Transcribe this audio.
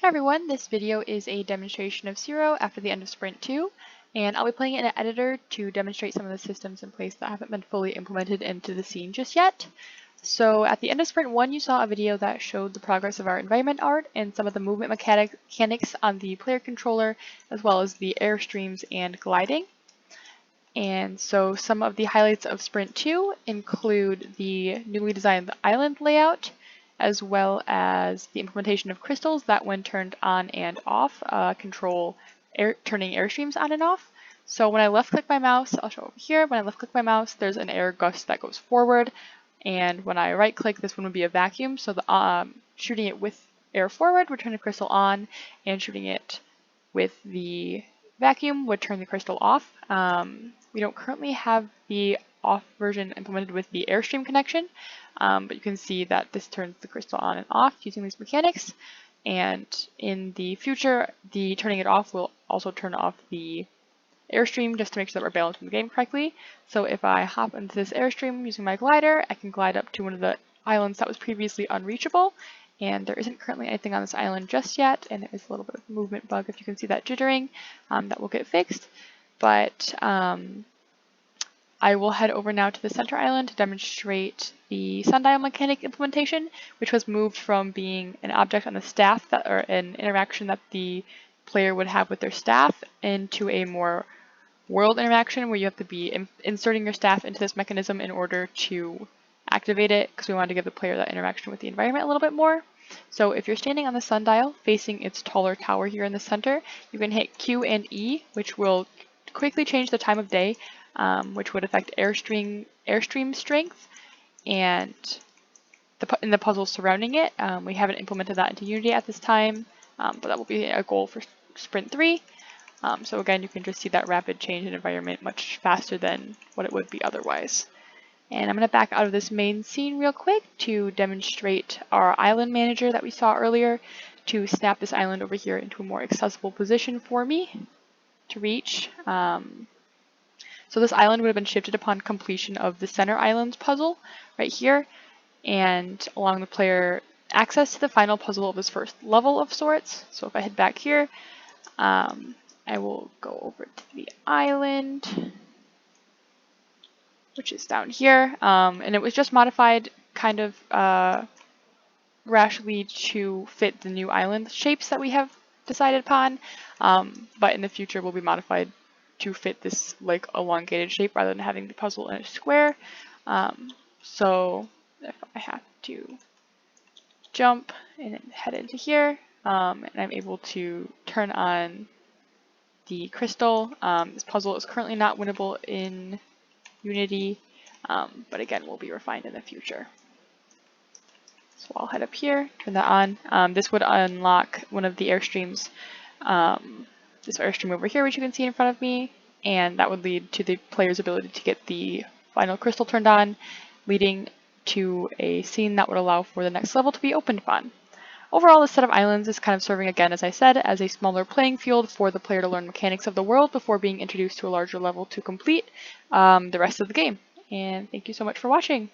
Hi everyone, this video is a demonstration of Zero after the end of Sprint 2, and I'll be playing it in an editor to demonstrate some of the systems in place that haven't been fully implemented into the scene just yet. So at the end of Sprint 1, you saw a video that showed the progress of our environment art and some of the movement mechanics on the player controller, as well as the airstreams and gliding. And so some of the highlights of Sprint 2 include the newly designed island layout, as well as the implementation of crystals that, when turned on and off, control turning airstreams on and off. So when I left-click my mouse, I'll show over here, when I left-click my mouse, there's an air gust that goes forward, and when I right-click, this one would be a vacuum, so the shooting it with air forward would turn the crystal on, and shooting it with the vacuum would turn the crystal off. We don't currently have the off version implemented with the airstream connection, but you can see that this turns the crystal on and off using these mechanics. And in the future, the turning it off will also turn off the airstream just to make sure that we're balancing the game correctly. So if I hop into this airstream using my glider, I can glide up to one of the islands that was previously unreachable. And there isn't currently anything on this island just yet, and there is a little bit of a movement bug if you can see that jittering. That will get fixed. But I will head over now to the center island to demonstrate the sundial mechanic implementation, which was moved from being an object on the staff or an interaction that the player would have with their staff into a more world interaction where you have to be inserting your staff into this mechanism in order to activate it, because we wanted to give the player that interaction with the environment a little bit more. So if you're standing on the sundial facing its taller tower here in the center, you can hit Q and E, which will quickly change the time of day, which would affect airstream strength and in the puzzles surrounding it. We haven't implemented that into Unity at this time, but that will be a goal for Sprint 3. So again, you can just see that rapid change in environment much faster than what it would be otherwise. And I'm going to back out of this main scene real quick to demonstrate our island manager that we saw earlier, to snap this island over here into a more accessible position for me to reach. So this island would have been shifted upon completion of the center islands puzzle right here, and allowing the player access to the final puzzle of this first level of sorts. So if I head back here, I will go over to the island, which is down here, and it was just modified kind of rashly to fit the new island shapes that we have decided upon, but in the future will be modified to fit this like elongated shape rather than having the puzzle in a square. So if I have to jump and head into here, and I'm able to turn on the crystal. This puzzle is currently not winnable in Unity, but again will be refined in the future. So I'll head up here, turn that on. This would unlock one of the airstreams, this airstream over here, which you can see in front of me, and that would lead to the player's ability to get the final crystal turned on, leading to a scene that would allow for the next level to be opened upon. Overall, this set of islands is kind of serving, again, as I said, as a smaller playing field for the player to learn mechanics of the world before being introduced to a larger level to complete the rest of the game. And thank you so much for watching.